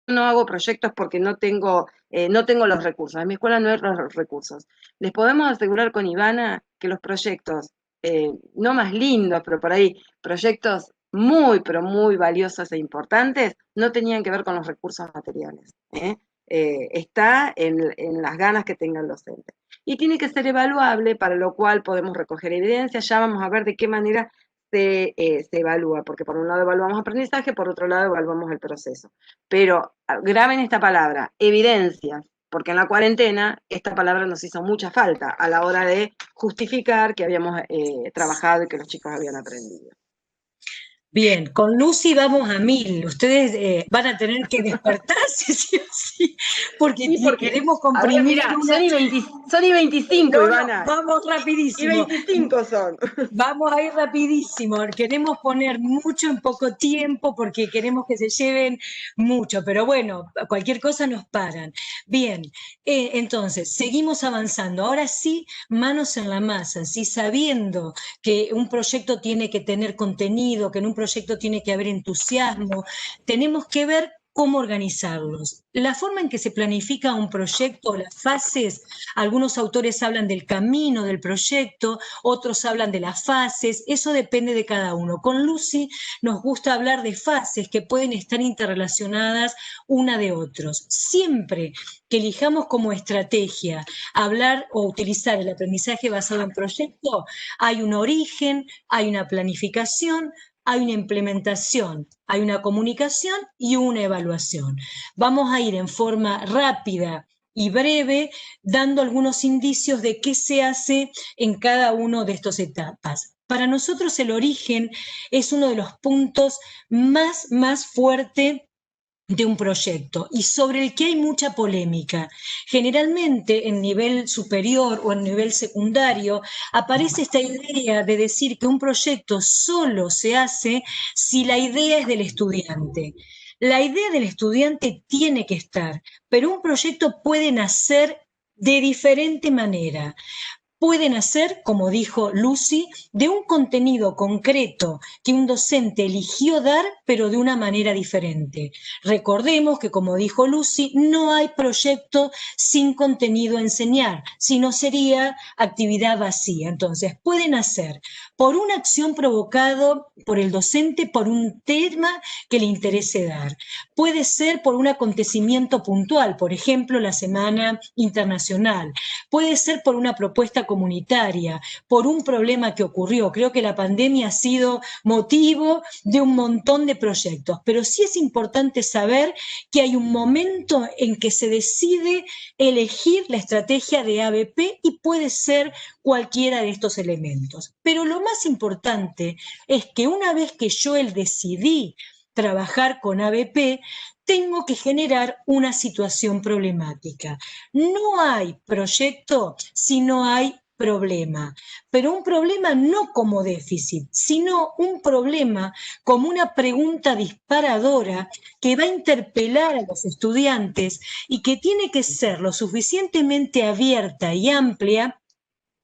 no hago proyectos porque no tengo los recursos. En mi escuela no hay los recursos. Les podemos asegurar con Ivana que los proyectos, no más lindos, pero por ahí, proyectos muy, pero muy valiosos e importantes, no tenían que ver con los recursos materiales. Está en las ganas que tenga el docente. Y tiene que ser evaluable, para lo cual podemos recoger evidencia. Ya vamos a ver de qué manera se evalúa, porque por un lado evaluamos aprendizaje, por otro lado evaluamos el proceso. Pero graben esta palabra, evidencias, porque en la cuarentena esta palabra nos hizo mucha falta a la hora de justificar que habíamos trabajado y que los chicos habían aprendido. Bien, con Lucy vamos a 1000. Ustedes van a tener que despertarse, sí o sí, porque Y porque queremos ahora comprimir mira, una... Son y 25, No, no, Ivana, vamos y rapidísimo. 25 son. Vamos a ir rapidísimo. Queremos poner mucho en poco tiempo porque queremos que se lleven mucho, pero bueno, cualquier cosa nos paran. Bien, entonces, seguimos avanzando. Ahora sí, manos en la masa, ¿sí? Sabiendo que un proyecto tiene que tener contenido, que en un proyecto tiene que haber entusiasmo, tenemos que ver cómo organizarlos. La forma en que se planifica un proyecto, las fases, algunos autores hablan del camino del proyecto, otros hablan de las fases, eso depende de cada uno. Con Lucy nos gusta hablar de fases que pueden estar interrelacionadas una de otros. Siempre que elijamos como estrategia hablar o utilizar el aprendizaje basado en proyecto, hay un origen, hay una planificación, hay una implementación, hay una comunicación y una evaluación. Vamos a ir en forma rápida y breve dando algunos indicios de qué se hace en cada una de estas etapas. Para nosotros el origen es uno de los puntos más fuerte de un proyecto y sobre el que hay mucha polémica. Generalmente en nivel superior o en nivel secundario aparece esta idea de decir que un proyecto solo se hace si la idea es del estudiante. La idea del estudiante tiene que estar, pero un proyecto puede nacer de diferente manera. Pueden hacer, como dijo Lucy, de un contenido concreto que un docente eligió dar, pero de una manera diferente. Recordemos que, como dijo Lucy, no hay proyecto sin contenido a enseñar, sino sería actividad vacía. Entonces, pueden hacer por una acción provocada por el docente, por un tema que le interese dar. Puede ser por un acontecimiento puntual, por ejemplo, la Semana Internacional. Puede ser por una propuesta comunitaria, por un problema que ocurrió. Creo que la pandemia ha sido motivo de un montón de proyectos, pero sí es importante saber que hay un momento en que se decide elegir la estrategia de ABP y puede ser cualquiera de estos elementos. Pero lo más importante es que una vez que yo decidí trabajar con ABP, tengo que generar una situación problemática. No hay proyecto si no hay problema, pero un problema no como déficit, sino un problema como una pregunta disparadora que va a interpelar a los estudiantes y que tiene que ser lo suficientemente abierta y amplia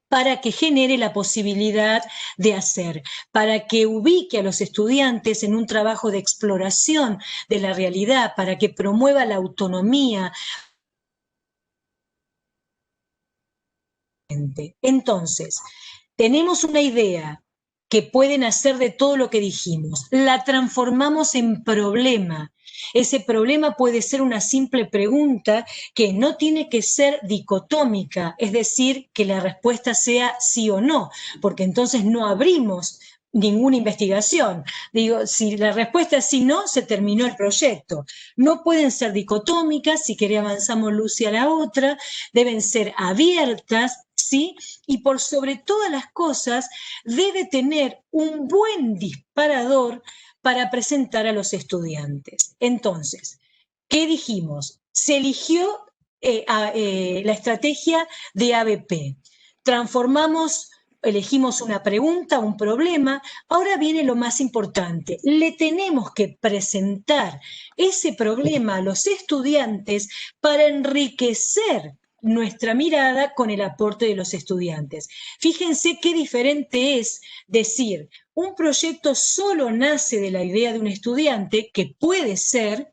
para que genere la posibilidad de hacer, para que ubique a los estudiantes en un trabajo de exploración de la realidad, para que promueva la autonomía. Entonces, tenemos una idea que pueden hacer de todo lo que dijimos, la transformamos en problema. Ese problema puede ser una simple pregunta que no tiene que ser dicotómica, es decir, que la respuesta sea sí o no, porque entonces no abrimos ninguna investigación. Digo, si la respuesta es sí o no, se terminó el proyecto. No pueden ser dicotómicas, si querés avanzamos Lucy a la otra, deben ser abiertas, ¿sí? Y por sobre todas las cosas, debe tener un buen disparador para presentar a los estudiantes. Entonces, ¿qué dijimos? Se eligió la estrategia de ABP. Transformamos, elegimos una pregunta, un problema. Ahora viene lo más importante. Le tenemos que presentar ese problema a los estudiantes para enriquecer nuestra mirada con el aporte de los estudiantes. Fíjense qué diferente es decir, un proyecto solo nace de la idea de un estudiante, que puede ser,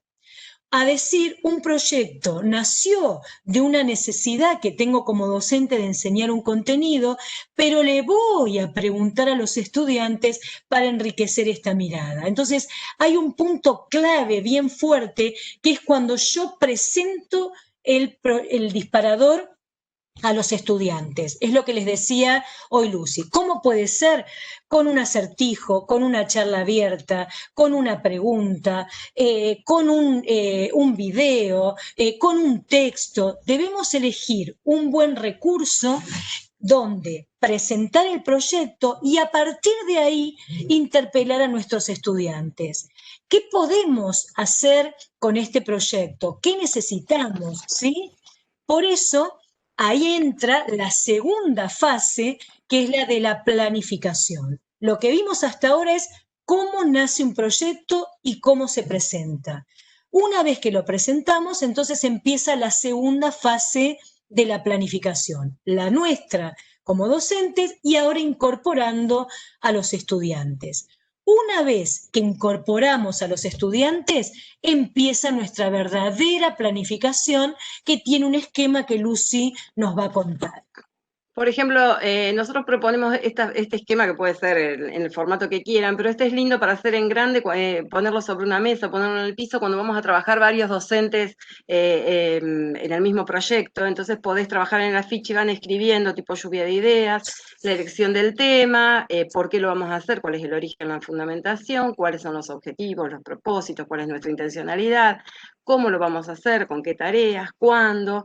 a decir, un proyecto nació de una necesidad que tengo como docente de enseñar un contenido, pero le voy a preguntar a los estudiantes para enriquecer esta mirada. Entonces, hay un punto clave bien fuerte, que es cuando yo presento el disparador a los estudiantes. Es lo que les decía hoy Lucy. ¿Cómo puede ser? Con un acertijo, con una charla abierta, con una pregunta, con un video, con un texto. Debemos elegir un buen recurso donde presentar el proyecto y a partir de ahí interpelar a nuestros estudiantes. ¿Qué podemos hacer con este proyecto? ¿Qué necesitamos? ¿Sí? Por eso, ahí entra la segunda fase, que es la de la planificación. Lo que vimos hasta ahora es cómo nace un proyecto y cómo se presenta. Una vez que lo presentamos, entonces empieza la segunda fase de la planificación, la nuestra como docentes y ahora incorporando a los estudiantes. Una vez que incorporamos a los estudiantes, empieza nuestra verdadera planificación, que tiene un esquema que Lucy nos va a contar. Por ejemplo, nosotros proponemos este esquema que puede ser en el formato que quieran, pero este es lindo para hacer en grande, ponerlo sobre una mesa, ponerlo en el piso cuando vamos a trabajar varios docentes en el mismo proyecto. Entonces podés trabajar en el afiche y van escribiendo tipo lluvia de ideas, la elección del tema, por qué lo vamos a hacer, cuál es el origen, la fundamentación, cuáles son los objetivos, los propósitos, cuál es nuestra intencionalidad, cómo lo vamos a hacer, con qué tareas, cuándo,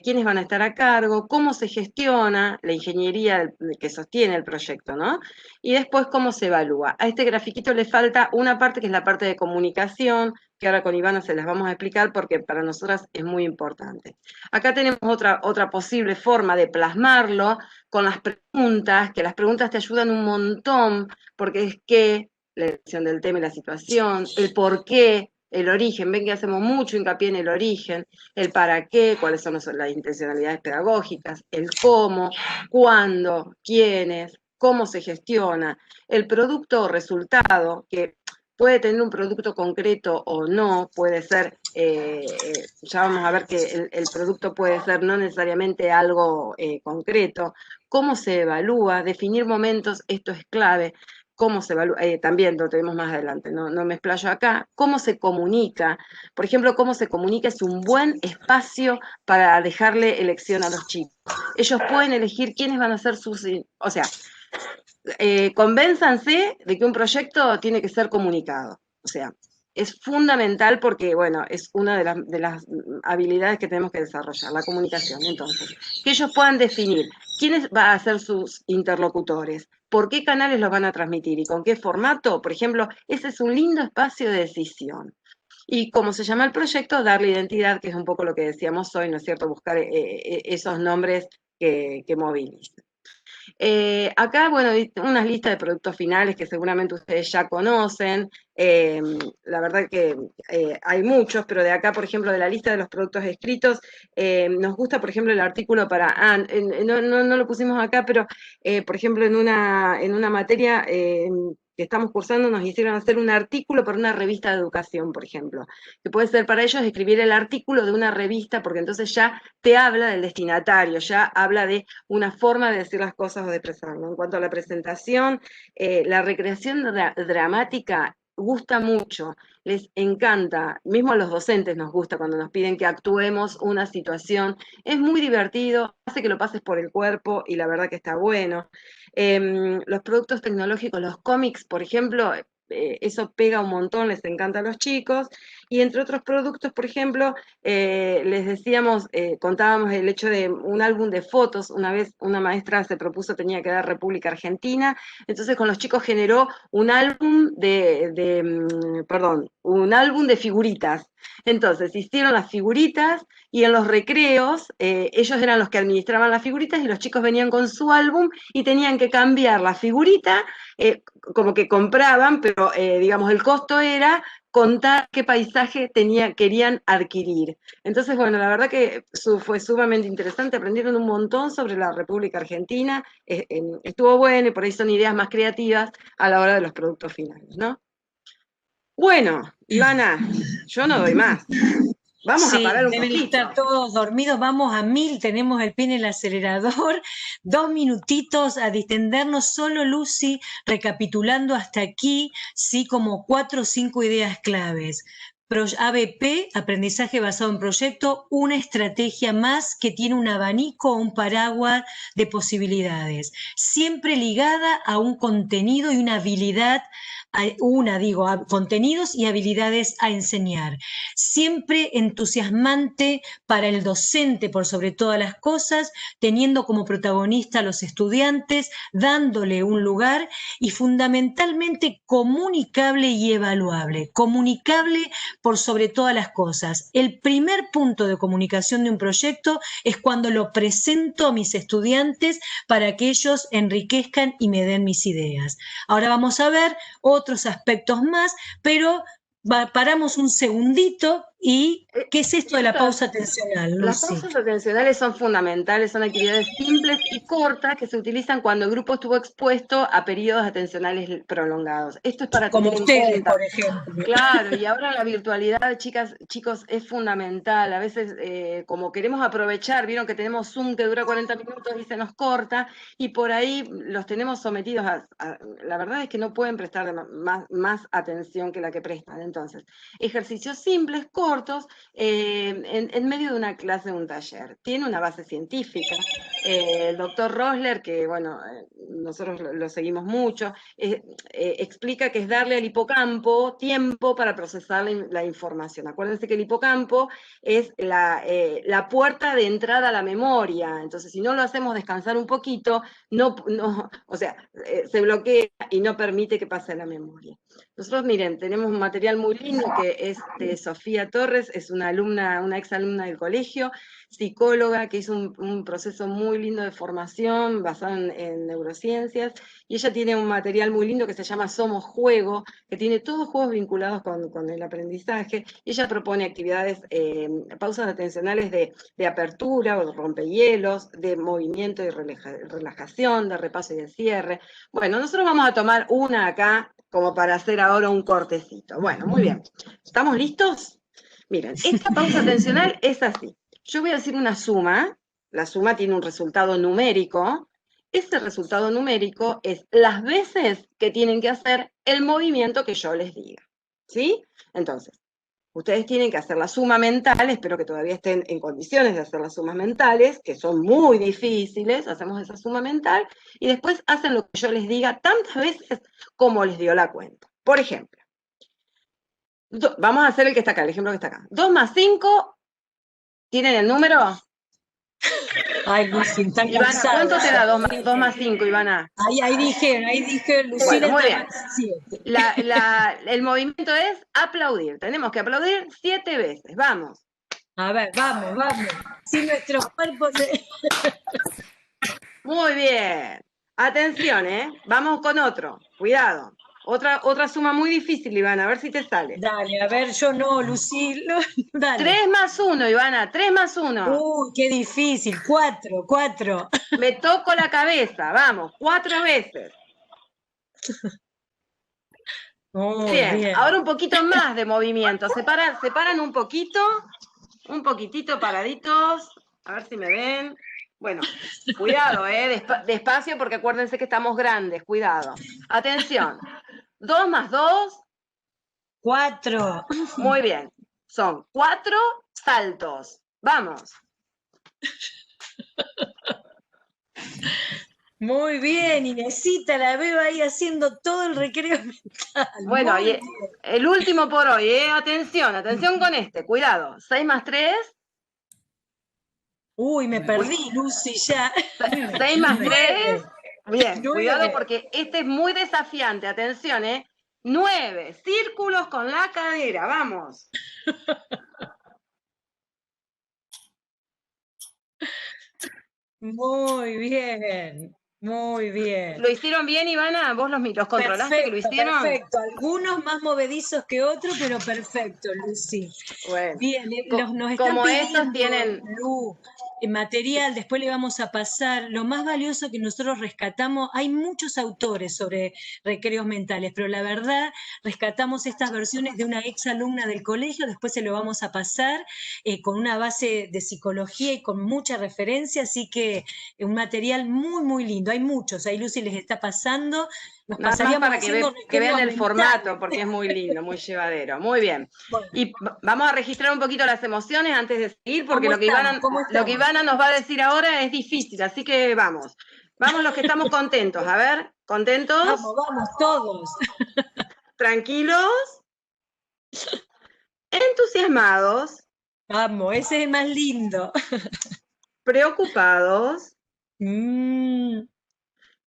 quiénes van a estar a cargo, cómo se gestiona la ingeniería que sostiene el proyecto, ¿no? Y después cómo se evalúa. A este grafiquito le falta una parte que es la parte de comunicación, que ahora con Ivana se las vamos a explicar porque para nosotras es muy importante. Acá tenemos otra posible forma de plasmarlo con las preguntas, que las preguntas te ayudan un montón, porque es que la elección del tema y la situación, el por qué, el origen, ven que hacemos mucho hincapié en el origen, el para qué, cuáles son las intencionalidades pedagógicas, el cómo, cuándo, quiénes, cómo se gestiona, el producto o resultado, que puede tener un producto concreto o no, puede ser, ya vamos a ver que el producto puede ser no necesariamente algo concreto, cómo se evalúa, definir momentos, esto es clave, cómo se evalúa, también lo tenemos más adelante, no me explayo acá, cómo se comunica, por ejemplo, cómo se comunica es un buen espacio para dejarle elección a los chicos. Ellos pueden elegir quiénes van a ser sus, o sea, convénzanse de que un proyecto tiene que ser comunicado, o sea, es fundamental porque, bueno, es una de las habilidades que tenemos que desarrollar, la comunicación. Entonces, que ellos puedan definir quiénes van a ser sus interlocutores, por qué canales los van a transmitir y con qué formato, por ejemplo, ese es un lindo espacio de decisión. Y como se llama el proyecto, darle identidad, que es un poco lo que decíamos hoy, ¿no es cierto? Buscar esos nombres que movilicen. Acá, bueno, unas listas de productos finales que seguramente ustedes ya conocen. La verdad que hay muchos, pero de acá, por ejemplo, de la lista de los productos escritos, nos gusta, por ejemplo, el artículo para, no lo pusimos acá, pero, por ejemplo, en una materia que estamos cursando nos hicieron hacer un artículo para una revista de educación, por ejemplo, que puede ser para ellos escribir el artículo de una revista, porque entonces ya te habla del destinatario, ya habla de una forma de decir las cosas o de expresarlo. En cuanto a la presentación, la recreación dramática gusta mucho, les encanta, mismo a los docentes nos gusta cuando nos piden que actuemos una situación, es muy divertido, hace que lo pases por el cuerpo y la verdad que está bueno. Los productos tecnológicos, los cómics, por ejemplo, eso pega un montón, les encanta a los chicos, y entre otros productos, por ejemplo, les decíamos, contábamos el hecho de un álbum de fotos, una vez una maestra se propuso, tenía que dar República Argentina, entonces con los chicos generó un álbum un álbum de figuritas, entonces hicieron las figuritas y en los recreos ellos eran los que administraban las figuritas y los chicos venían con su álbum y tenían que cambiar la figurita, como que compraban, pero digamos el costo era contar qué paisaje querían adquirir. Entonces, bueno, la verdad que fue sumamente interesante, aprendieron un montón sobre la República Argentina, estuvo bueno y por ahí son ideas más creativas a la hora de los productos finales, ¿no? Bueno, Ivana, yo no doy más. Vamos a Sí, parar un deben poquito. estar todos dormidos, vamos a 1000, tenemos el pie en el acelerador, 2 minutitos a distendernos, solo Lucy, recapitulando hasta aquí, sí, como 4 o 5 ideas claves. ABP, aprendizaje basado en proyecto, una estrategia más que tiene un abanico o un paraguas de posibilidades, siempre ligada a un contenido y una habilidad, contenidos y habilidades a enseñar, siempre entusiasmante para el docente por sobre todas las cosas, teniendo como protagonista a los estudiantes, dándole un lugar y fundamentalmente comunicable y evaluable, comunicable por sobre todas las cosas. El primer punto de comunicación de un proyecto es cuando lo presento a mis estudiantes para que ellos enriquezcan y me den mis ideas. Ahora vamos a ver otros aspectos más, pero paramos un segundito y ¿qué es esto de la pausa atencional, Las Lucy? pausas atencionales son fundamentales, son actividades simples y cortas que se utilizan cuando el grupo estuvo expuesto a periodos atencionales prolongados. Esto es para Como tener en ustedes, cuenta. por ejemplo. Claro, y ahora la virtualidad, chicas, chicos, es fundamental. A veces, como queremos aprovechar, vieron que tenemos Zoom que dura 40 minutos y se nos corta, y por ahí los tenemos sometidos la verdad es que no pueden prestar más atención que la que prestan. Entonces, ejercicios simples, cortos, en medio de una clase, de un taller. Tiene una base científica. El doctor Rosler, que bueno, nosotros lo seguimos mucho, explica que es darle al hipocampo tiempo para procesar la información. Acuérdense que el hipocampo es la puerta de entrada a la memoria, entonces si no lo hacemos descansar un poquito, o sea, se bloquea y no permite que pase a la memoria. Nosotros, miren, tenemos un material muy lindo que es de Sofía Torres, es una alumna, una exalumna del colegio, psicóloga, que hizo un proceso muy lindo de formación basado en neurociencias, y ella tiene un material muy lindo que se llama Somos Juego, que tiene todos juegos vinculados con el aprendizaje, y ella propone actividades, pausas atencionales de apertura o de rompehielos, de movimiento y relajación, de repaso y de cierre. Bueno, nosotros vamos a tomar una acá, como para hacer ahora un cortecito. Bueno, muy bien. ¿Estamos listos? Miren, esta pausa atencional es así. Yo voy a decir una suma, la suma tiene un resultado numérico, ese resultado numérico es las veces que tienen que hacer el movimiento que yo les diga, ¿sí? Entonces, ustedes tienen que hacer la suma mental, espero que todavía estén en condiciones de hacer las sumas mentales, que son muy difíciles, hacemos esa suma mental, y después hacen lo que yo les diga tantas veces como les dio la cuenta. Por ejemplo, vamos a hacer el que está acá, el ejemplo que está acá. 2 más 5, ¿tienen el número? Ay, Lucy, están Ivana, ¿cuánto cansados. te da 2 más 5, Ivana? Ahí dije, Bueno, Lucila muy está bien. 7. El movimiento es aplaudir. Tenemos que aplaudir 7 veces. Vamos. A ver, vamos, vamos. Si nuestros cuerpos Muy bien. Atención, ¿eh? Vamos con otro. Cuidado. Otra suma muy difícil, Ivana, a ver si te sale. Dale, a ver, yo no, Lucila, dale. 3 más 1, Ivana, 3 más 1. Uy, qué difícil. 4. Me toco la cabeza, vamos, 4 veces. Muy Bien, bien. ahora un poquito más de movimiento. Separan un poquitito paraditos. A ver si me ven. Bueno, cuidado, despacio porque acuérdense que estamos grandes, cuidado. Atención, 2 más 2, 4. muy bien. Son 4 saltos. Vamos. Muy bien, Inesita, la veo ahí haciendo todo el recreo mental. Bueno, Muy y bien. el último por hoy, atención con este, cuidado. 6 más 3, Uy, me perdí, Lucy, ya. 6 más 3. 9. Bien, cuidado 9. porque este es muy desafiante. Atención, 9 círculos con la cadera. Vamos. Muy bien. Muy bien. ¿Lo hicieron bien, Ivana? ¿Vos los controlaste que lo Perfecto, hicieron? perfecto. Algunos más movedizos que otros, pero perfecto, Lucy. Bueno, Bien, nos están como esos pidiendo, tienen, Lu, material, después le vamos a pasar. Lo más valioso que nosotros rescatamos, hay muchos autores sobre recreos mentales, pero la verdad, rescatamos estas versiones de una ex alumna del colegio, después se lo vamos a pasar con una base de psicología y con mucha referencia, así que un material muy, muy lindo. Hay muchos, ahí Lucy les está pasando, nos nada más pasaríamos para haciendo que vean recreos el formato, mentales. porque es muy lindo, muy llevadero. Muy bien. Bueno, Y vamos a registrar un poquito las emociones antes de seguir, porque ¿cómo estamos? ¿Cómo Lo que estamos? Ivana nos va a decir ahora es difícil, así que vamos. Vamos los que estamos contentos. A ver, Vamos, ¿contentos? vamos, todos. ¿Tranquilos? ¿Entusiasmados? Vamos, ese es el más lindo. ¿Preocupados? Mm,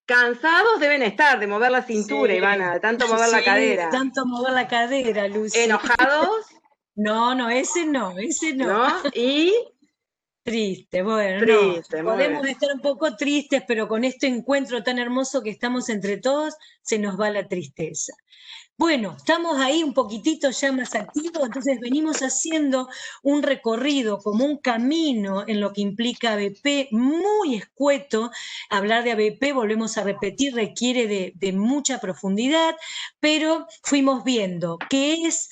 Cansados deben estar de mover la cintura, sí, Ivana, de tanto mover la sí, de cadera. tanto mover la cadera, Lucy. Enojados, No, no, ese no. ¿no? Y Triste, bueno, no. triste, muy Podemos bien. estar un poco tristes, pero con este encuentro tan hermoso que estamos entre todos, se nos va la tristeza. Bueno, estamos ahí un poquitito ya más activos, entonces venimos haciendo un recorrido, como un camino en lo que implica ABP muy escueto. Hablar de ABP, volvemos a repetir, requiere de mucha profundidad, pero fuimos viendo qué es,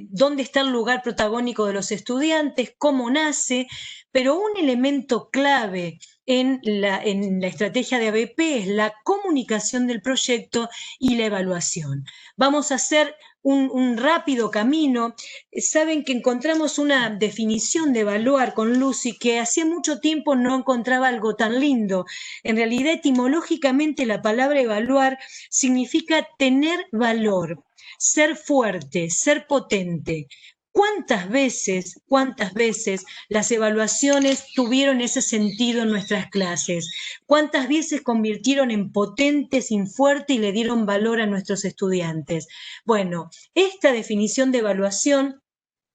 dónde está el lugar protagónico de los estudiantes, cómo nace, pero un elemento clave en la estrategia de ABP es la comunicación del proyecto y la evaluación. Vamos a hacer un rápido camino. Saben que encontramos una definición de evaluar con Lucy que hacía mucho tiempo no encontraba algo tan lindo. En realidad, etimológicamente, la palabra evaluar significa tener valor, ser fuerte, ser potente. Cuántas veces las evaluaciones tuvieron ese sentido en nuestras clases? ¿Cuántas veces convirtieron en potentes, en fuerte y le dieron valor a nuestros estudiantes? Bueno, esta definición de evaluación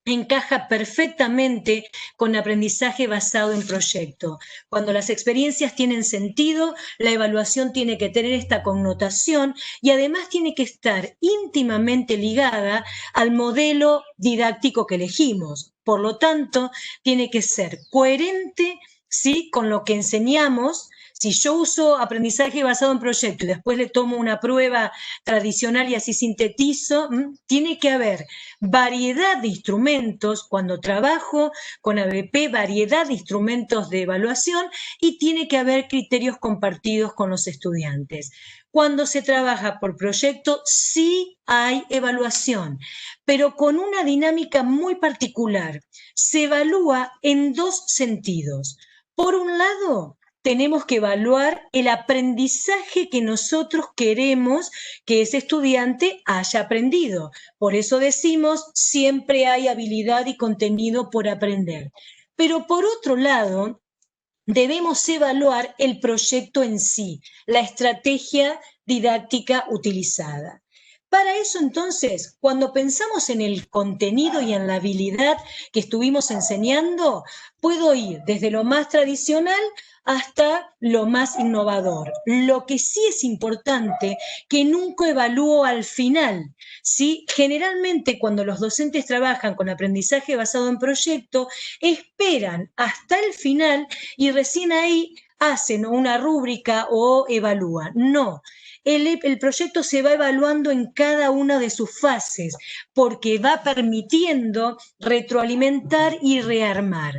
encaja perfectamente con aprendizaje basado en proyecto. Cuando las experiencias tienen sentido, la evaluación tiene que tener esta connotación y además tiene que estar íntimamente ligada al modelo didáctico que elegimos. Por lo tanto, tiene que ser coherente, ¿sí?, con lo que enseñamos. Si yo uso aprendizaje basado en proyecto y después le tomo una prueba tradicional y así sintetizo, tiene que haber variedad de instrumentos, cuando trabajo con ABP, variedad de instrumentos de evaluación y tiene que haber criterios compartidos con los estudiantes. Cuando se trabaja por proyecto, sí hay evaluación, pero con una dinámica muy particular. Se evalúa en dos sentidos. Por un lado, tenemos que evaluar el aprendizaje que nosotros queremos que ese estudiante haya aprendido. Por eso decimos, siempre hay habilidad y contenido por aprender. Pero por otro lado, debemos evaluar el proyecto en sí, la estrategia didáctica utilizada. Para eso, entonces, cuando pensamos en el contenido y en la habilidad que estuvimos enseñando, puedo ir desde lo más tradicional hasta lo más innovador. Lo que sí es importante, que nunca evalúo al final, ¿sí? Generalmente, cuando los docentes trabajan con aprendizaje basado en proyecto, esperan hasta el final y recién ahí hacen una rúbrica o evalúan. No, el proyecto se va evaluando en cada una de sus fases porque va permitiendo retroalimentar y rearmar.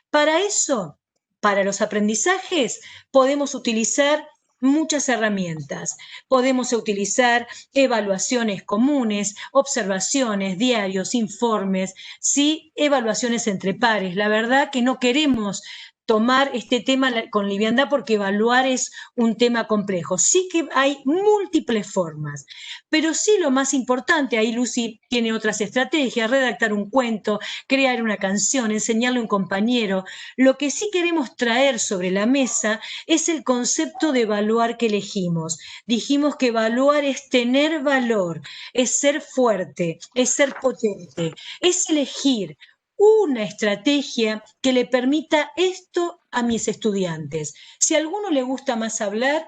Para eso, para los aprendizajes, podemos utilizar muchas herramientas. Podemos utilizar evaluaciones comunes, observaciones, diarios, informes, ¿sí? Evaluaciones entre pares. La verdad que no queremos tomar este tema con liviandad porque evaluar es un tema complejo. Sí que hay múltiples formas, pero sí lo más importante, ahí Lucy tiene otras estrategias, redactar un cuento, crear una canción, enseñarle a un compañero. Lo que sí queremos traer sobre la mesa es el concepto de evaluar que elegimos. Dijimos que evaluar es tener valor, es ser fuerte, es ser potente, es elegir una estrategia que le permita esto a mis estudiantes. Si a alguno le gusta más hablar,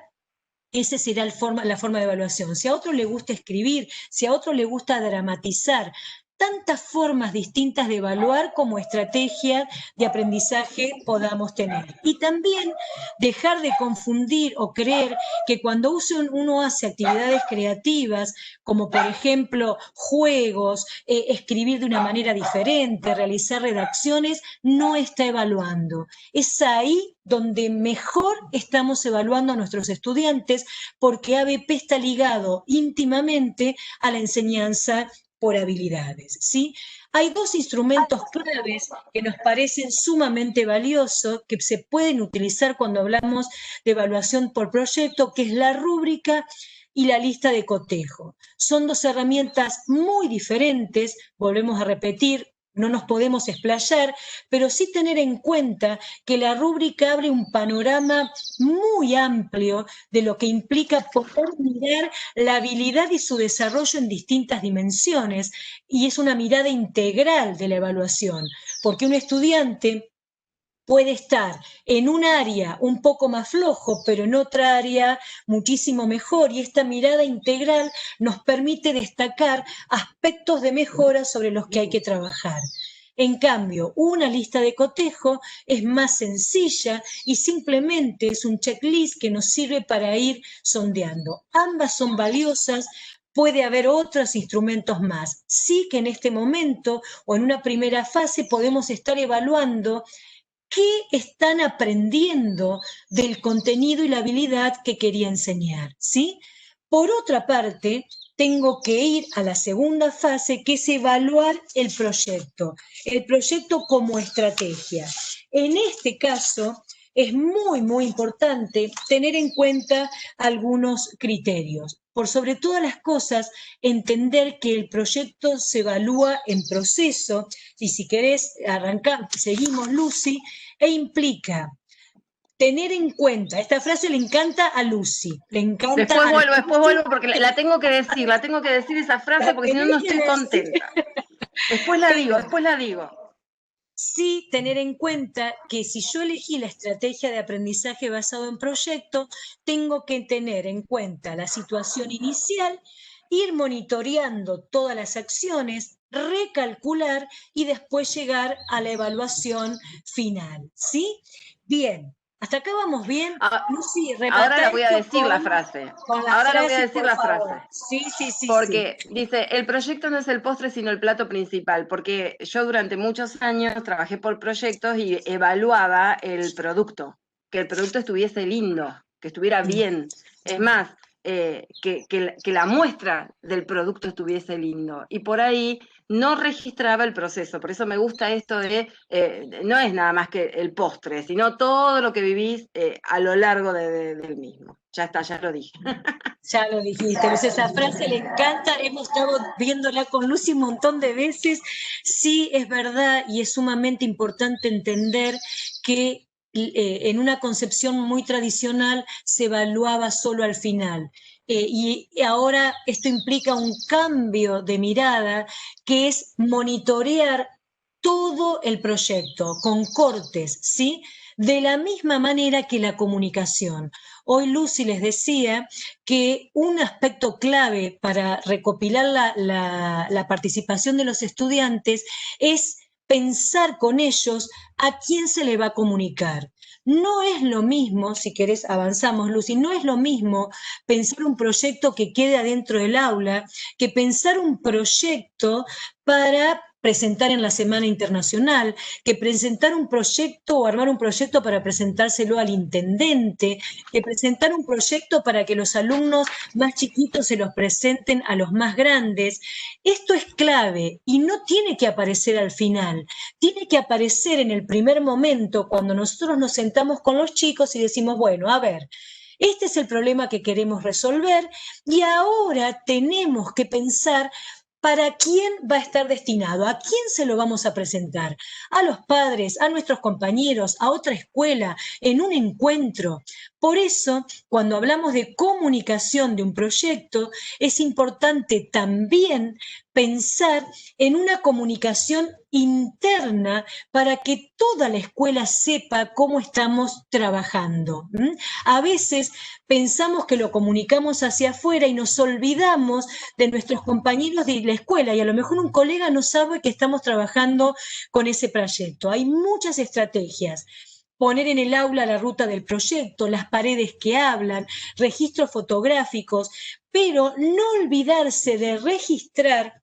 esa será la forma de evaluación. Si a otro le gusta escribir, si a otro le gusta dramatizar, tantas formas distintas de evaluar como estrategia de aprendizaje podamos tener. Y también dejar de confundir o creer que cuando uno hace actividades creativas, como por ejemplo juegos, escribir de una manera diferente, realizar redacciones, no está evaluando. Es ahí donde mejor estamos evaluando a nuestros estudiantes, porque ABP está ligado íntimamente a la enseñanza por habilidades, ¿sí? Hay dos instrumentos claves que nos parecen sumamente valiosos, que se pueden utilizar cuando hablamos de evaluación por proyecto, que es la rúbrica y la lista de cotejo. Son dos herramientas muy diferentes, volvemos a repetir, no nos podemos explayar, pero sí tener en cuenta que la rúbrica abre un panorama muy amplio de lo que implica poder mirar la habilidad y su desarrollo en distintas dimensiones, y es una mirada integral de la evaluación, porque un estudiante puede estar en un área un poco más flojo, pero en otra área muchísimo mejor, y esta mirada integral nos permite destacar aspectos de mejora sobre los que hay que trabajar. En cambio, una lista de cotejo es más sencilla y simplemente es un checklist que nos sirve para ir sondeando. Ambas son valiosas. Puede haber otros instrumentos más. Sí que en este momento o en una primera fase podemos estar evaluando qué están aprendiendo del contenido y la habilidad que quería enseñar, ¿sí? Por otra parte, tengo que ir a la segunda fase, que es evaluar el proyecto como estrategia. En este caso, es muy, muy importante tener en cuenta algunos criterios. Por sobre todas las cosas, entender que el proyecto se evalúa en proceso, y si querés arrancar, seguimos, Lucy, e implica tener en cuenta, esta frase le encanta a Lucy, le encanta a Después vuelvo porque la tengo que decir esa frase porque si no, no estoy contenta. Después la digo. Sí, tener en cuenta que si yo elegí la estrategia de aprendizaje basado en proyecto, tengo que tener en cuenta la situación inicial, ir monitoreando todas las acciones, recalcular y después llegar a la evaluación final, ¿sí? Bien, hasta acá vamos bien. Lucy, Ahora la voy a esto decir la frase. con la Ahora la voy a frase, decir por la favor. frase. Sí, sí, sí, Porque sí. dice, el proyecto no es el postre, sino el plato principal. Porque yo durante muchos años trabajé por proyectos y evaluaba el producto, que el producto estuviese lindo, que estuviera bien. Es más, que la muestra del producto estuviese lindo. Y por ahí no registraba el proceso. Por eso me gusta esto de, no es nada más que el postre, sino todo lo que vivís a lo largo del mismo. Ya está, ya lo dije. Ya lo dijiste, Lucy, esa frase le encanta, hemos estado viéndola con Lucy un montón de veces. Sí, es verdad y es sumamente importante entender que en una concepción muy tradicional se evaluaba solo al final. Y ahora esto implica un cambio de mirada, que es monitorear todo el proyecto con cortes, ¿sí? De la misma manera que la comunicación. Hoy Lucy les decía que un aspecto clave para recopilar la participación de los estudiantes es pensar con ellos a quién se le va a comunicar. No es lo mismo, si querés avanzamos, Lucy, no es lo mismo pensar un proyecto que quede adentro del aula que pensar un proyecto para presentar en la Semana Internacional, que presentar un proyecto o armar un proyecto para presentárselo al intendente, que presentar un proyecto para que los alumnos más chiquitos se los presenten a los más grandes. Esto es clave y no tiene que aparecer al final, tiene que aparecer en el primer momento cuando nosotros nos sentamos con los chicos y decimos, bueno, a ver, este es el problema que queremos resolver y ahora tenemos que pensar para quién va a estar destinado, a quién se lo vamos a presentar, a los padres, a nuestros compañeros, a otra escuela, en un encuentro. Por eso, cuando hablamos de comunicación de un proyecto, es importante también pensar en una comunicación interna para que toda la escuela sepa cómo estamos trabajando. A veces pensamos que lo comunicamos hacia afuera y nos olvidamos de nuestros compañeros de la escuela, y a lo mejor un colega no sabe que estamos trabajando con ese proyecto. Hay muchas estrategias. Poner en el aula la ruta del proyecto, las paredes que hablan, registros fotográficos, pero no olvidarse de registrar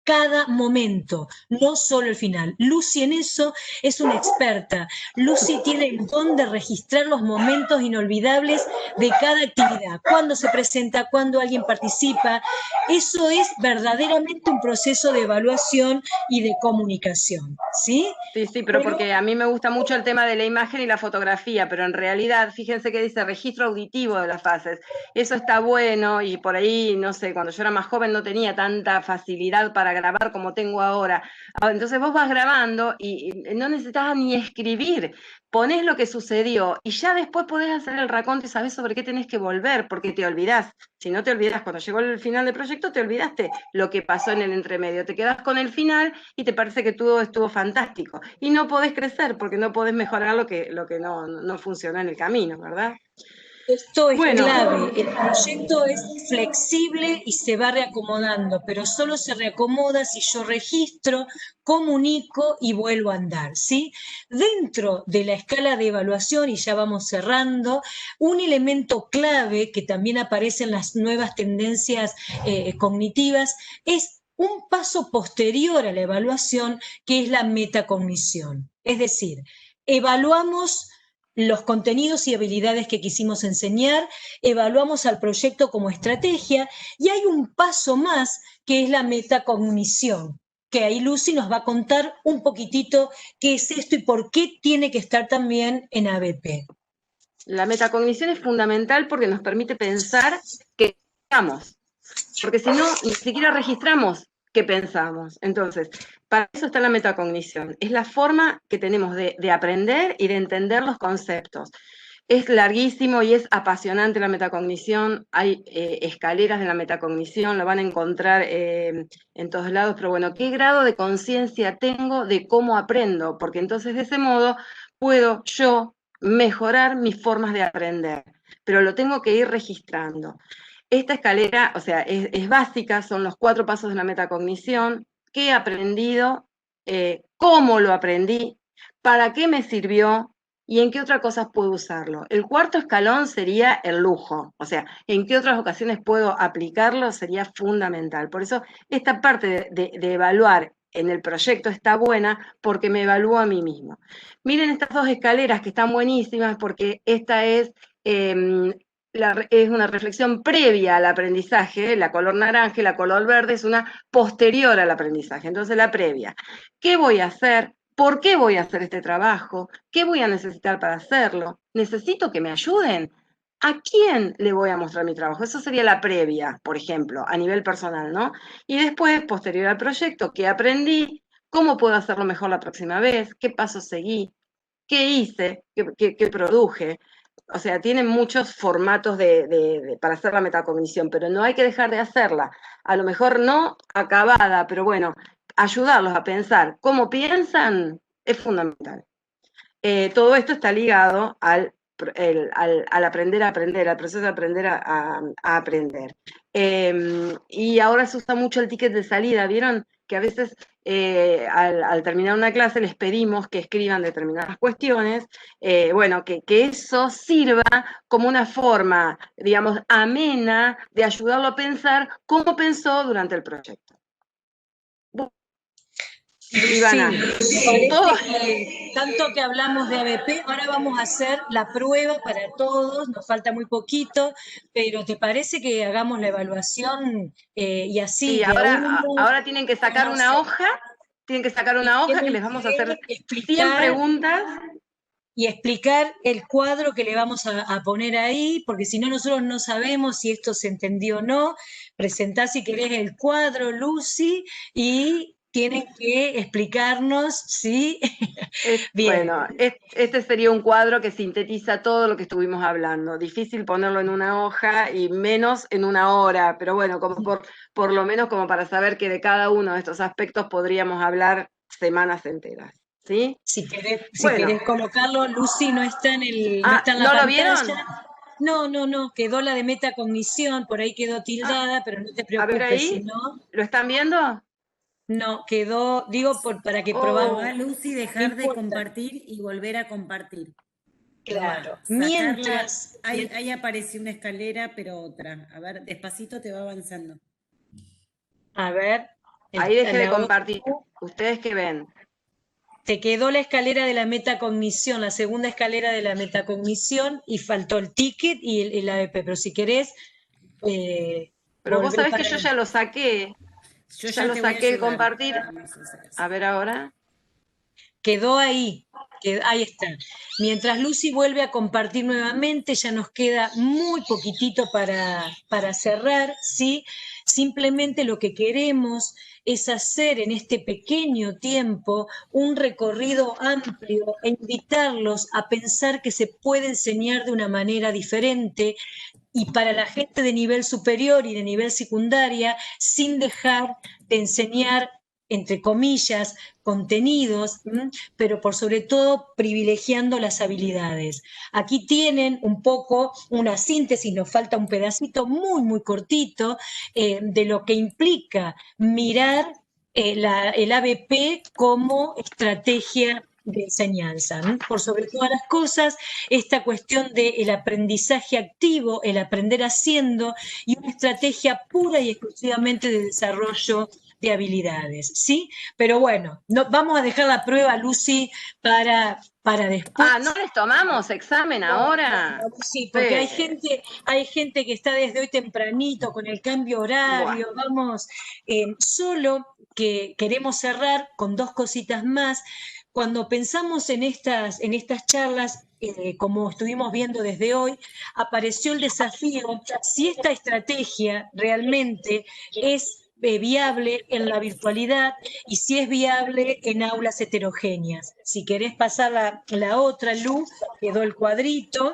cada momento, no solo el final. Lucy en eso es una experta. Lucy tiene el don de registrar los momentos inolvidables de cada actividad, cuando se presenta, cuando alguien participa. Eso es verdaderamente un proceso de evaluación y de comunicación, ¿sí? Sí, sí, pero porque a mí me gusta mucho el tema de la imagen y la fotografía, pero en realidad, fíjense que dice registro auditivo de las fases. Eso está bueno y por ahí, no sé, cuando yo era más joven no tenía tanta facilidad para grabar como tengo ahora. Entonces vos vas grabando y no necesitabas ni escribir. Ponés lo que sucedió y ya después podés hacer el raconto y sabés sobre qué tenés que volver, porque te olvidás. Si no te olvidás, cuando llegó el final del proyecto, te olvidaste lo que pasó en el entremedio. Te quedás con el final y te parece que todo estuvo fantástico. Y no podés crecer porque no podés mejorar lo que no funcionó en el camino, ¿verdad? Esto es Bueno, clave. El proyecto es flexible y se va reacomodando, pero solo se reacomoda si yo registro, comunico y vuelvo a andar, ¿sí? Dentro de la escala de evaluación, y ya vamos cerrando, un elemento clave que también aparece en las nuevas tendencias cognitivas es un paso posterior a la evaluación, que es la metacognición. Es decir, evaluamos los contenidos y habilidades que quisimos enseñar, evaluamos al proyecto como estrategia y hay un paso más que es la metacognición, que ahí Lucy nos va a contar un poquitito qué es esto y por qué tiene que estar también en ABP. la metacognición es fundamental porque nos permite pensar que pensamos, porque si no, ni siquiera registramos qué pensamos. Entonces, para eso está la metacognición. Es la forma que tenemos de aprender y de entender los conceptos. Es larguísimo y es apasionante la metacognición. Hay escaleras de la metacognición, lo van a encontrar en todos lados, pero bueno, ¿qué grado de conciencia tengo de cómo aprendo? Porque entonces de ese modo puedo yo mejorar mis formas de aprender, pero lo tengo que ir registrando. Esta escalera, o sea, es básica, son los 4 pasos de la metacognición, qué he aprendido, cómo lo aprendí, para qué me sirvió y en qué otras cosas puedo usarlo. El cuarto escalón sería el lujo, o sea, en qué otras ocasiones puedo aplicarlo sería fundamental. Por eso esta parte de evaluar en el proyecto está buena porque me evalúo a mí mismo. Miren estas 2 escaleras que están buenísimas porque esta es es una reflexión previa al aprendizaje, la color naranja y la color verde es una posterior al aprendizaje, entonces la previa. ¿Qué voy a hacer? ¿Por qué voy a hacer este trabajo? ¿Qué voy a necesitar para hacerlo? ¿Necesito que me ayuden? ¿A quién le voy a mostrar mi trabajo? Eso sería la previa, por ejemplo, a nivel personal, ¿no? Y después, posterior al proyecto, ¿qué aprendí? ¿Cómo puedo hacerlo mejor la próxima vez? ¿Qué pasos seguí? ¿Qué hice? ¿Qué produje? O sea, tienen muchos formatos para hacer la metacognición, pero no hay que dejar de hacerla. A lo mejor no acabada, pero bueno, ayudarlos a pensar cómo piensan es fundamental. Todo esto está ligado al aprender a aprender, al proceso de aprender a aprender. Y ahora se usa mucho el ticket de salida, ¿vieron? Que a veces al terminar una clase les pedimos que escriban determinadas cuestiones, bueno, que eso sirva como una forma, digamos, amena de ayudarlo a pensar cómo pensó durante el proyecto. Ivana, Sí, todo, parece que tanto que hablamos de ABP, ahora vamos a hacer la prueba para todos, nos falta muy poquito, pero ¿te parece que hagamos la evaluación y así sí, de a uno ahora tienen que sacar y una hoja que tienen les vamos a hacer que 100 explicar preguntas. y explicar el cuadro que le vamos a poner ahí, porque si no nosotros no sabemos si esto se entendió o no? Presentá si querés el cuadro, Lucy, y tienen que explicarnos, ¿sí? Bien. Bueno, este sería un cuadro que sintetiza todo lo que estuvimos hablando. Difícil ponerlo en una hoja y menos en una hora, pero bueno, como por lo menos como para saber que de cada uno de estos aspectos podríamos hablar semanas enteras. ¿Sí? Si Bueno, querés colocarlo, Lucy no está no está en la ¿no lo vieron? pantalla. No, quedó la de metacognición, por ahí quedó Ah, tildada, pero no te a ver preocupes, si ahí, no, ¿lo están viendo? no, quedó, digo, para que Oh, Probá, probamos, Lucy, no dejar de importa, compartir y volver a compartir. claro. Probá, sacarla. Mientras, Ahí apareció una escalera, pero otra. A ver, despacito te va avanzando. a ver, ahí dejé de la otra. compartir. ¿Ustedes qué ven? Te quedó la escalera de la metacognición, la segunda escalera de la metacognición, y faltó el ticket y el ABP. Pero si querés, Pero vos volver sabés que para... yo ya lo saqué. Yo Ya ya lo te voy a saqué el ayudar. compartir. Vamos a hacer así. A ver ahora. Quedó ahí, ahí está. Mientras Lucy vuelve a compartir nuevamente, ya nos queda muy poquitito para cerrar, ¿sí? Simplemente lo que queremos es hacer en este pequeño tiempo un recorrido amplio e invitarlos a pensar que se puede enseñar de una manera diferente y para la gente de nivel superior y de nivel secundaria, sin dejar de enseñar, entre comillas, contenidos, pero por sobre todo privilegiando las habilidades. Aquí tienen un poco una síntesis, nos falta un pedacito muy cortito de lo que implica mirar el ABP como estrategia de enseñanza. Por sobre todas las cosas, esta cuestión del aprendizaje activo, el aprender haciendo y una estrategia pura y exclusivamente de desarrollo de habilidades, ¿sí? Pero bueno, vamos a dejar la prueba, Lucy, para después. ¿No les tomamos examen ahora? Sí, porque Sí. hay gente que está desde hoy tempranito con el cambio Bueno, horario, vamos, solo que queremos cerrar con dos cositas más. Cuando pensamos en estas charlas, como estuvimos viendo desde hoy, apareció el desafío si esta estrategia realmente es viable en la virtualidad y si es viable en aulas heterogéneas. Si querés pasar la otra, Lu, quedó el cuadrito.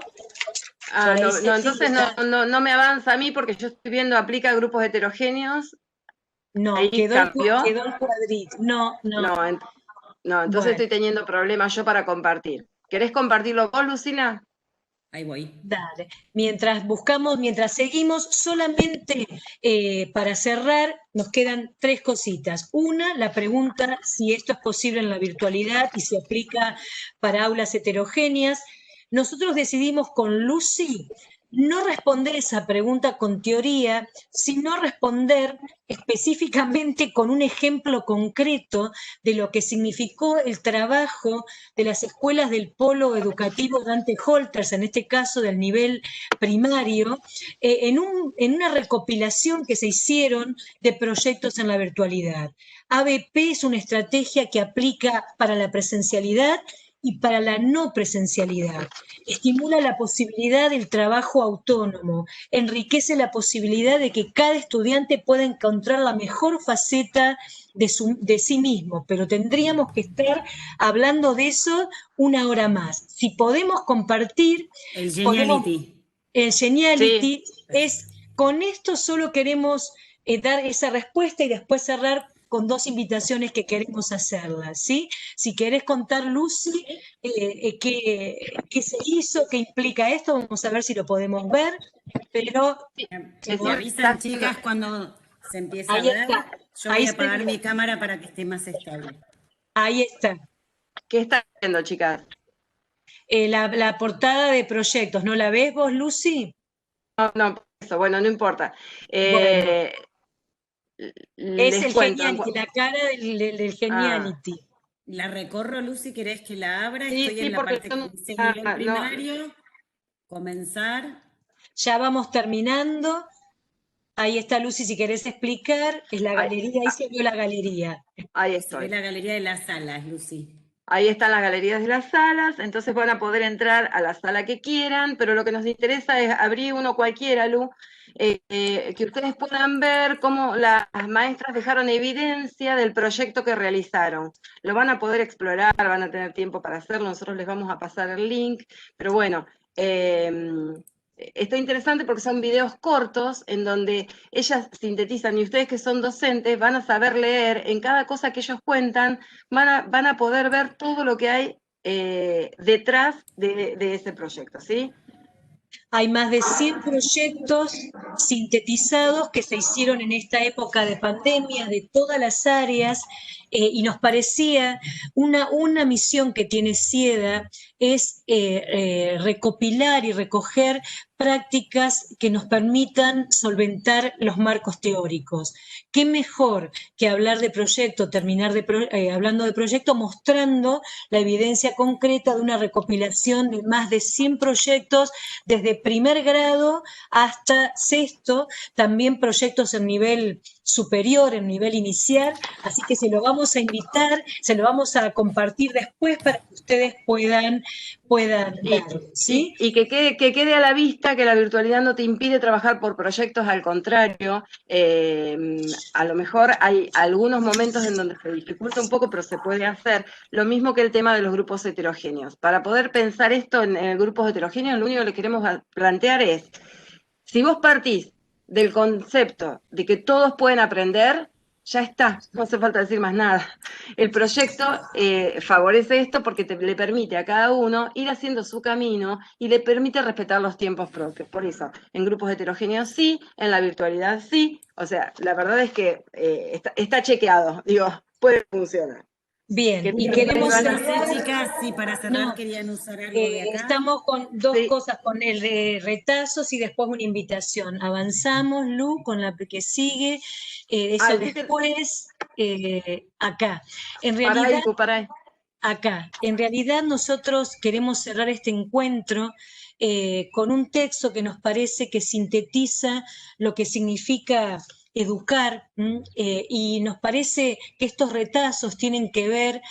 Por ahí se entonces tilda. no me avanza a mí porque yo estoy viendo aplica grupos heterogéneos. No, Ahí cambió. quedó el cuadrito. No. No, no, entonces Bueno, estoy teniendo problemas yo para compartir. ¿Querés compartirlo vos, Lucila? Ahí voy. dale. Mientras seguimos, solamente para cerrar, nos quedan tres cositas. Una, la pregunta si esto es posible en la virtualidad y se aplica para aulas heterogéneas. Nosotros decidimos con Lucy no responder esa pregunta con teoría, sino responder específicamente con un ejemplo concreto de lo que significó el trabajo de las escuelas del polo educativo Dante Holters, en este caso del nivel primario, en una recopilación que se hicieron de proyectos en la virtualidad. ABP es una estrategia que aplica para la presencialidad y para la no presencialidad. Estimula la posibilidad del trabajo autónomo, enriquece la posibilidad de que cada estudiante pueda encontrar la mejor faceta de sí mismo, pero tendríamos que estar hablando de eso una hora más. Si podemos compartir, El podemos, Geniality. el Geniality Sí. con esto solo queremos dar esa respuesta y después cerrar con dos invitaciones que queremos hacerlas, ¿sí? Si querés contar, Lucy, qué se hizo, qué implica esto, vamos a ver si lo podemos ver, pero Me Decime, avisan, chicas, cuando se empieza a ahí ver. está, Yo voy ahí a se apagar vio, mi cámara para que esté más estable. ahí está. ¿qué están viendo, chicas? La portada de proyectos, ¿no la ves vos, Lucy? No, eso, bueno, no importa. Bueno, es Les el cuento. Geniality, la cara del Ah, Geniality. ¿La recorro, Lucy? ¿Querés que la abra? sí, Estoy sí, en la porque parte que son, dice nivel no, primario. Comenzar. Ya vamos terminando. Ahí está Lucy, si querés explicar, es la ahí, galería, ahí se vio la galería. ahí Se ve estoy. la galería de las salas, Lucy. Ahí están las galerías de las salas, entonces van a poder entrar a la sala que quieran, pero lo que nos interesa es abrir uno cualquiera, Lu, que ustedes puedan ver cómo las maestras dejaron evidencia del proyecto que realizaron. Lo van a poder explorar, van a tener tiempo para hacerlo, nosotros les vamos a pasar el link, pero bueno, está interesante porque son videos cortos en donde ellas sintetizan y ustedes que son docentes van a saber leer en cada cosa que ellos cuentan, van a poder ver todo lo que hay detrás de ese proyecto, ¿sí? Hay más de 100 proyectos sintetizados que se hicieron en esta época de pandemia de todas las áreas y nos parecía una misión que tiene CIEDA es recopilar y recoger prácticas que nos permitan solventar los marcos teóricos. ¿Qué mejor que hablar de proyecto, terminar hablando de proyecto, mostrando la evidencia concreta de una recopilación de más de 100 proyectos desde primer grado hasta sexto, también proyectos en nivel superior, en nivel inicial, así que se lo vamos a invitar, se lo vamos a compartir después para que ustedes puedan verlo, ¿sí? Y que quede a la vista que la virtualidad no te impide trabajar por proyectos, al contrario, a lo mejor hay algunos momentos en donde se dificulta un poco, pero se puede hacer. Lo mismo que el tema de los grupos heterogéneos. Para poder pensar esto en grupos heterogéneos, lo único que le queremos plantear es, si vos partís del concepto de que todos pueden aprender, ya está, no hace falta decir más nada. El proyecto favorece esto porque le permite a cada uno ir haciendo su camino y le permite respetar los tiempos propios. Por eso, en grupos heterogéneos sí, en la virtualidad sí. O sea, la verdad es que está chequeado, digo, puede funcionar. Bien, y queremos No cerrar. sé, chicas, si para cerrar No, querían usar algo de acá. estamos con dos Sí. cosas, con el de retazos y después una invitación. Avanzamos, Lu, con la que sigue, eso después, acá. En realidad, Pará ahí. acá, en realidad nosotros queremos cerrar este encuentro con un texto que nos parece que sintetiza lo que significa educar, y nos parece que estos retazos tienen que ver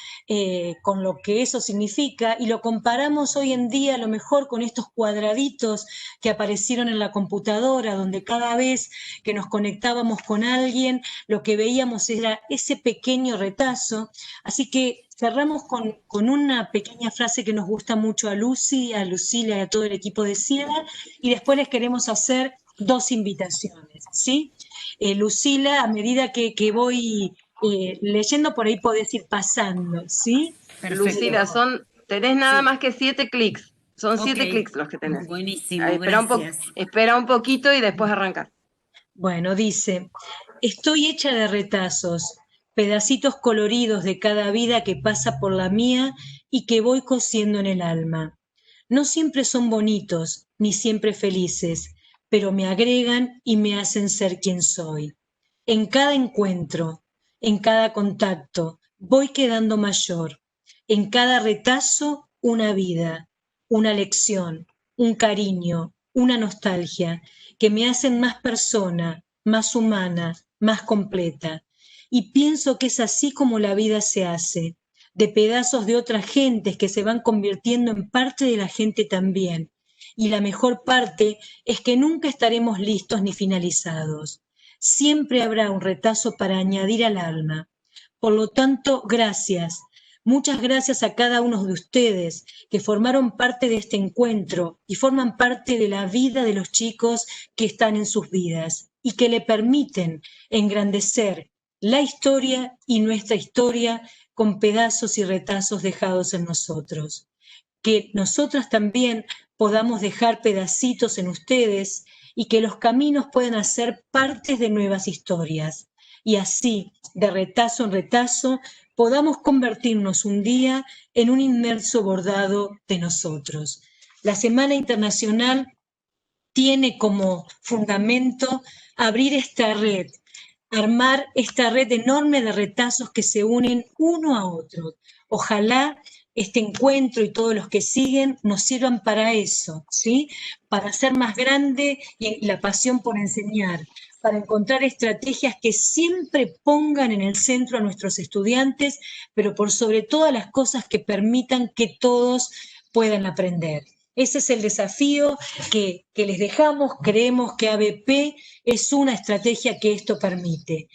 con lo que eso significa y lo comparamos hoy en día a lo mejor con estos cuadraditos que aparecieron en la computadora, donde cada vez que nos conectábamos con alguien, lo que veíamos era ese pequeño retazo. Así que cerramos con una pequeña frase que nos gusta mucho a Lucy, a Lucila y a todo el equipo de CIEDA, y después les queremos hacer dos invitaciones, ¿sí? Lucila, a medida que voy leyendo, por ahí podés ir pasando, ¿sí? Perfecto. Lucila, tenés nada más que 7 clics. Son 7 Ok. clics los que tenés. Buenísimo, Espera espera un poquito y después arrancas. Bueno, dice, estoy hecha de retazos, pedacitos coloridos de cada vida que pasa por la mía y que voy cosiendo en el alma. No siempre son bonitos, ni siempre felices, pero me agregan y me hacen ser quien soy. En cada encuentro, en cada contacto, voy quedando mayor. En cada retazo, una vida, una lección, un cariño, una nostalgia, que me hacen más persona, más humana, más completa. Y pienso que es así como la vida se hace, de pedazos de otras gentes que se van convirtiendo en parte de la gente también. Y la mejor parte es que nunca estaremos listos ni finalizados. Siempre habrá un retazo para añadir al alma. Por lo tanto, gracias. Muchas gracias a cada uno de ustedes que formaron parte de este encuentro y forman parte de la vida de los chicos que están en sus vidas y que le permiten engrandecer la historia y nuestra historia con pedazos y retazos dejados en nosotros. Que nosotras también podamos dejar pedacitos en ustedes y que los caminos puedan hacer partes de nuevas historias. Y así, de retazo en retazo, podamos convertirnos un día en un inmerso bordado de nosotros. La Semana Internacional tiene como fundamento abrir esta red, armar esta red enorme de retazos que se unen uno a otro. Ojalá este encuentro y todos los que siguen nos sirvan para eso, ¿sí? Para hacer más grande la pasión por enseñar, para encontrar estrategias que siempre pongan en el centro a nuestros estudiantes, pero por sobre todas las cosas que permitan que todos puedan aprender. Ese es el desafío que les dejamos. Creemos que ABP es una estrategia que esto permite.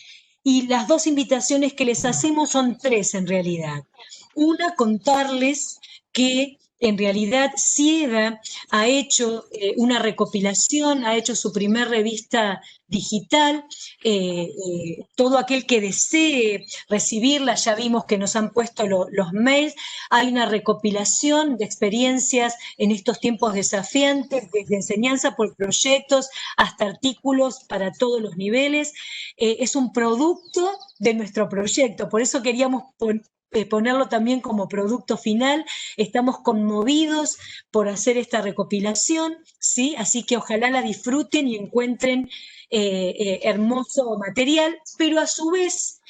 Y las dos invitaciones que les hacemos son tres en realidad. Una, contarles que en realidad CIEDA ha hecho una recopilación, ha hecho su primer revista digital. Todo aquel que desee recibirla, ya vimos que nos han puesto los mails, hay una recopilación de experiencias en estos tiempos desafiantes, desde enseñanza por proyectos hasta artículos para todos los niveles. Es un producto de nuestro proyecto, por eso queríamos ponerlo también como producto final. Estamos conmovidos por hacer esta recopilación, ¿sí? Así que ojalá la disfruten y encuentren hermoso material, pero a su vez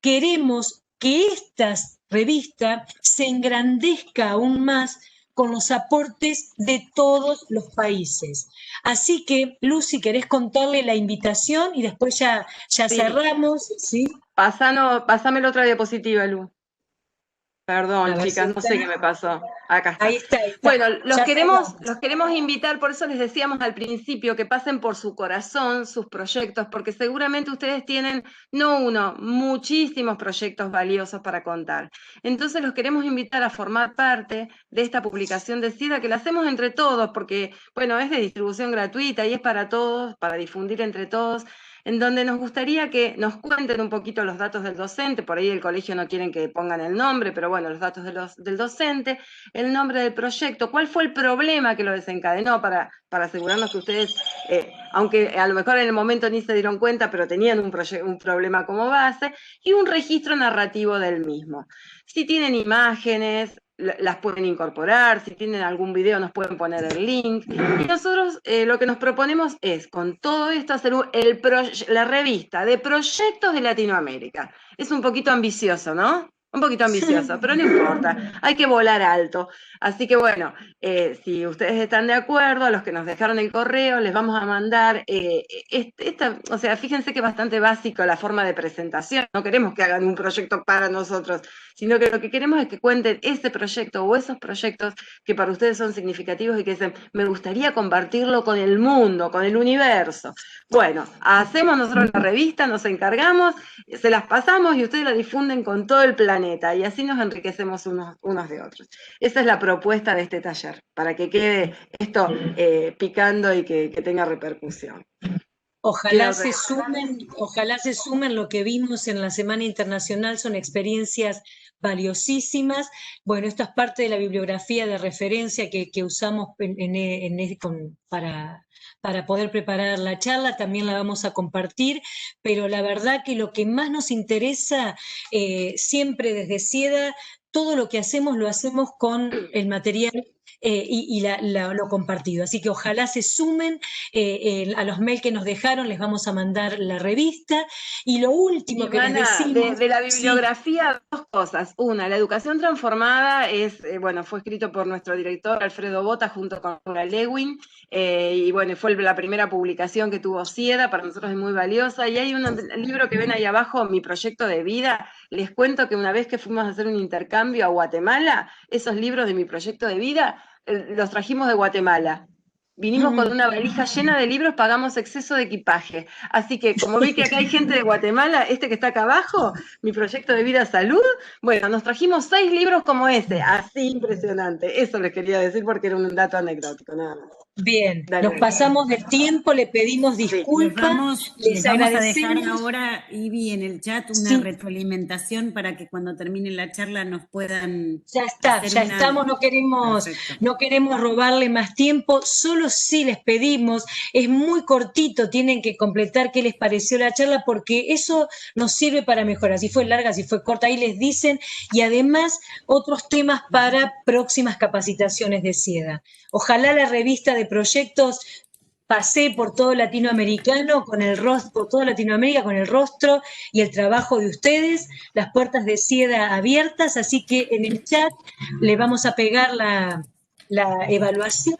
queremos que esta revista se engrandezca aún más con los aportes de todos los países. Así que, Lucy, ¿querés contarle la invitación? Y después ya Sí. cerramos, ¿sí? Pásame la otra diapositiva, Lu. Perdón, ver chicas, si no está. sé qué me pasó. Acá está. Ahí está. Bueno, los Ya queremos cerramos. invitar, por eso les decíamos al principio, que pasen por su corazón sus proyectos, porque seguramente ustedes tienen, no uno, muchísimos proyectos valiosos para contar. Entonces los queremos invitar a formar parte de esta publicación de CIEDA, que la hacemos entre todos, porque, bueno, es de distribución gratuita y es para todos, para difundir entre todos, en donde nos gustaría que nos cuenten un poquito los datos del docente. Por ahí el colegio no quieren que pongan el nombre, pero bueno, los datos del docente, el nombre del proyecto, cuál fue el problema que lo desencadenó, para asegurarnos que ustedes, aunque a lo mejor en el momento ni se dieron cuenta, pero tenían un problema como base, y un registro narrativo del mismo. Si tienen imágenes, las pueden incorporar, si tienen algún video nos pueden poner el link, y nosotros lo que nos proponemos es, con todo esto, hacer la revista de proyectos de Latinoamérica. Es un poquito ambicioso, ¿no? Un poquito ambicioso, pero no importa, hay que volar alto. Así que bueno, si ustedes están de acuerdo, a los que nos dejaron el correo, les vamos a mandar o sea, fíjense que es bastante básico la forma de presentación. No queremos que hagan un proyecto para nosotros, sino que lo que queremos es que cuenten ese proyecto o esos proyectos que para ustedes son significativos y que dicen, me gustaría compartirlo con el mundo, con el universo. Bueno, hacemos nosotros la revista, nos encargamos, se las pasamos y ustedes la difunden con todo el planeta, y así nos enriquecemos unos de otros. Esa es la propuesta de este taller, para que quede esto picando y que tenga repercusión. Ojalá se sumen lo que vimos en la Semana Internacional, son experiencias valiosísimas. Bueno, esto es parte de la bibliografía de referencia que usamos para poder preparar la charla, también la vamos a compartir, pero la verdad que lo que más nos interesa siempre desde CIEDA, todo lo que hacemos lo hacemos con el material y lo compartido. Así que ojalá se sumen a los mails que nos dejaron, les vamos a mandar la revista. Y lo último que les decimos... De la bibliografía, dos cosas. Una, la educación transformada bueno, fue escrito por nuestro director Alfredo Bota junto con Laura Lewin, y bueno, fue la primera publicación que tuvo CIEDA, para nosotros es muy valiosa. Y hay un libro que ven ahí abajo, Mi Proyecto de Vida. Les cuento que una vez que fuimos a hacer un intercambio a Guatemala, esos libros de Mi Proyecto de Vida los trajimos de Guatemala. Vinimos con una valija llena de libros, pagamos exceso de equipaje. Así que, como vi que acá hay gente de Guatemala, este que está acá abajo, Mi Proyecto de Vida Salud, bueno, nos trajimos 6 libros como ese, así impresionante. Eso les quería decir porque era un dato anecdótico, nada más. Bien, Dale. nos pasamos del tiempo, le pedimos disculpas, les vamos a dejar agradecemos. ahora, Ivy, en el chat una retroalimentación para que cuando termine la charla nos puedan... Ya está, ya estamos, no queremos robarle más tiempo, solo sí les pedimos, es muy cortito, tienen que completar qué les pareció la charla, porque eso nos sirve para mejorar, si fue larga, si fue corta, ahí les dicen, y además otros temas para próximas capacitaciones de CIEDA. Ojalá la revista de proyectos pasé por todo latinoamericano, por toda Latinoamérica con el rostro y el trabajo de ustedes, las puertas de CIEDA abiertas, así que en el chat le vamos a pegar la evaluación,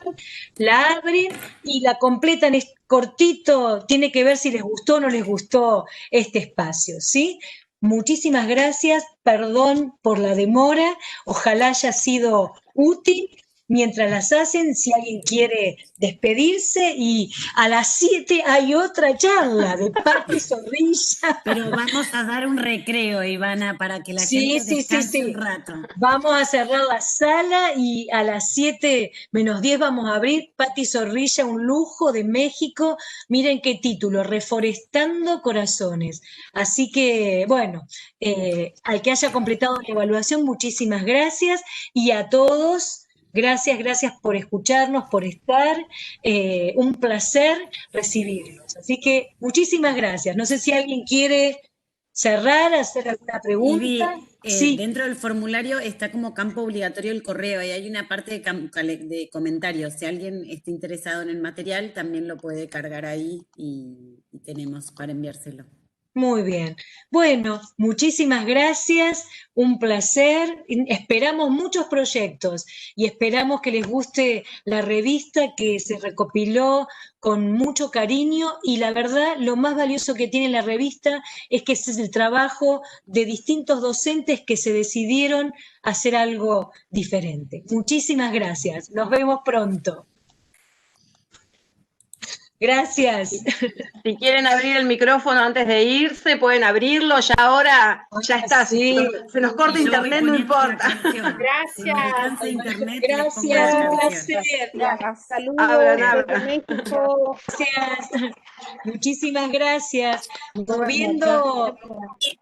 la abren y la completan, es cortito, tiene que ver si les gustó o no les gustó este espacio, ¿sí? Muchísimas gracias, perdón por la demora, ojalá haya sido útil. Mientras las hacen, si alguien quiere despedirse, y a las 7 hay otra charla de Patti Zorrilla. Pero vamos a dar un recreo, Ivana, para que la gente descanse un rato. Vamos a cerrar la sala y a las 7 menos 10 vamos a abrir Patti Zorrilla, un lujo de México. Miren qué título, Reforestando Corazones. Así que, bueno, al que haya completado la evaluación, muchísimas gracias, y a todos, gracias por escucharnos, por estar. Un placer recibirlos. Así que muchísimas gracias. No sé si alguien quiere cerrar, hacer alguna pregunta. Sí. Dentro del formulario está como campo obligatorio el correo y hay una parte de comentarios. Si alguien está interesado en el material, también lo puede cargar ahí y tenemos para enviárselo. Muy bien. Bueno, muchísimas gracias, un placer. Esperamos muchos proyectos y esperamos que les guste la revista que se recopiló con mucho cariño, y la verdad, lo más valioso que tiene la revista es que ese es el trabajo de distintos docentes que se decidieron hacer algo diferente. Muchísimas gracias. Nos vemos pronto. Gracias. Si quieren abrir el micrófono antes de irse, pueden abrirlo. Ya ahora, ya está. Sí. Se nos corta internet, no importa. Gracias. Internet, Gracias, un placer. Saludos Abran. desde México. Gracias. Muchísimas gracias.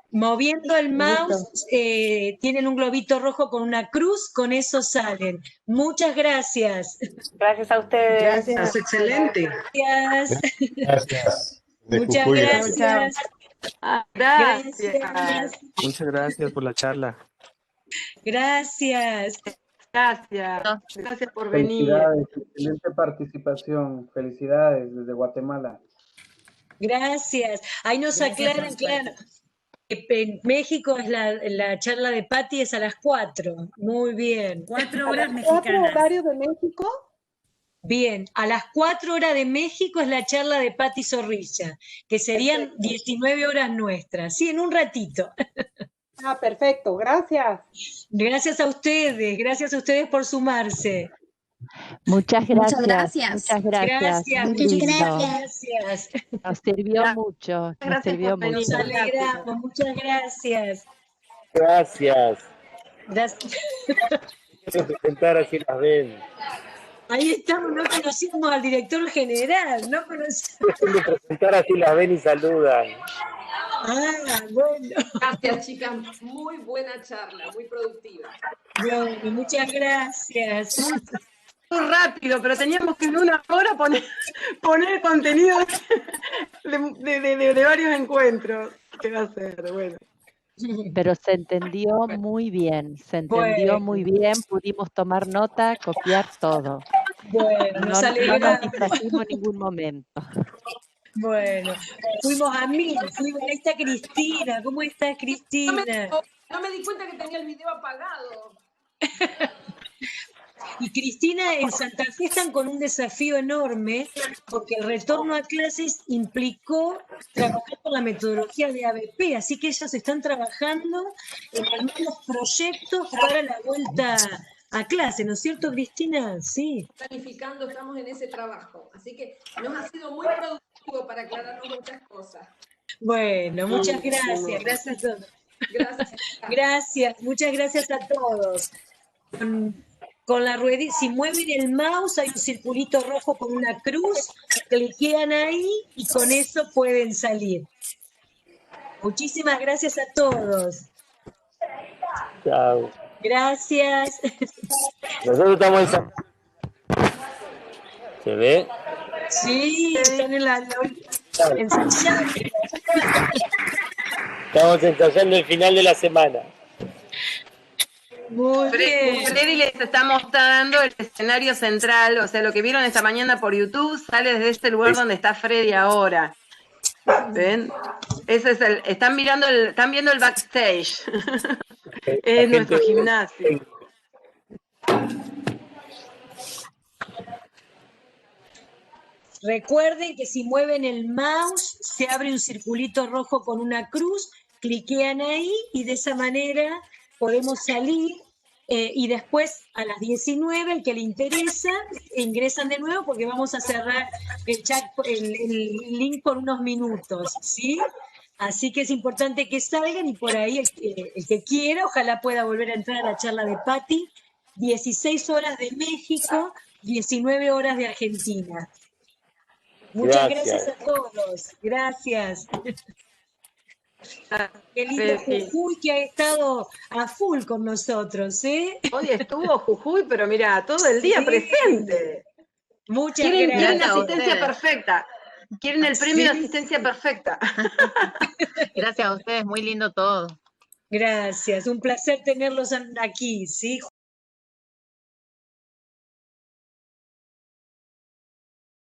Moviendo el mouse, tienen un globito rojo con una cruz, con eso salen. Muchas gracias. Gracias a ustedes. Gracias, excelente. Gracias. Muchas gracias. Gracias. Muchas gracias por la charla. Gracias. Gracias por venir. Felicidades, excelente participación. Felicidades desde Guatemala. Gracias. Ahí nos aclaran, claro. En México es la charla de Patti es a las 4. Muy bien. 4 horas ¿Cuatro mexicanas. horario de México? Bien, a las 4 horas de México es la charla de Patti Zorrilla, que serían 19 horas nuestras. Sí, en un ratito. Ah, perfecto, gracias. Gracias a ustedes por sumarse. Muchas gracias. Gracias. Muy lindo. Gracias. Nos sirvió mucho. Nos sirvió por venir. mucho. Nos alegramos. Muchas gracias. Gracias. Gracias. Presentar así las ven. Ahí estamos, no conocíamos al director general, no conocíamos. Presentar así las ven y saludan. Ah, bueno. Gracias, chicas. Muy buena charla, muy productiva. Bueno, muchas gracias. Muy rápido, pero teníamos que en una hora poner contenido de varios encuentros. ¿Qué va a ser? Bueno. Pero se entendió muy bien. Muy bien. Pudimos tomar nota, copiar todo. Bueno, nos alegramos. No nos distrajimos en ningún momento. Bueno, fuimos a 1000. Ahí está Cristina. ¿Cómo estás, Cristina? No me di cuenta que tenía el video apagado. Y Cristina, en Santa Fe están con un desafío enorme, porque el retorno a clases implicó trabajar con la metodología de ABP, así que ellos están trabajando en algunos proyectos para la vuelta a clase, ¿no es cierto, Cristina? Sí. Planificando, estamos en ese trabajo. Así que nos ha sido muy productivo para aclararnos muchas cosas. Bueno, muchas gracias. Gracias a todos. Gracias. Muchas gracias a todos. Con la ruedita, si mueven el mouse, hay un circulito rojo con una cruz, cliquean ahí y con eso pueden salir. Muchísimas gracias a todos. Chao. Gracias. Nosotros estamos en San... ¿Se ve? Sí, están ensayando. Estamos ensayando el final de la semana. Muy bien. Freddy les está mostrando el escenario central, o sea, lo que vieron esta mañana por YouTube sale desde este lugar donde está Freddy ahora. ¿Ven? Ese es están viendo el backstage. Es nuestro gimnasio. Recuerden que si mueven el mouse, se abre un circulito rojo con una cruz, cliquean ahí y de esa manera podemos salir. Y después a las 19, el que le interesa, ingresan de nuevo porque vamos a cerrar el chat, el link por unos minutos, ¿sí? Así que es importante que salgan y por ahí el que quiera, ojalá pueda volver a entrar a la charla de Patti. 16 horas de México, 19 horas de Argentina. Muchas gracias a todos. Gracias. Qué lindo Jujuy que ha estado a full con nosotros, ¿eh? Hoy estuvo Jujuy, pero mira, todo el día presente. Muchas Quieren gracias. asistencia perfecta. Quieren el premio de asistencia perfecta. Gracias a ustedes, muy lindo todo. Gracias, un placer tenerlos aquí, ¿sí?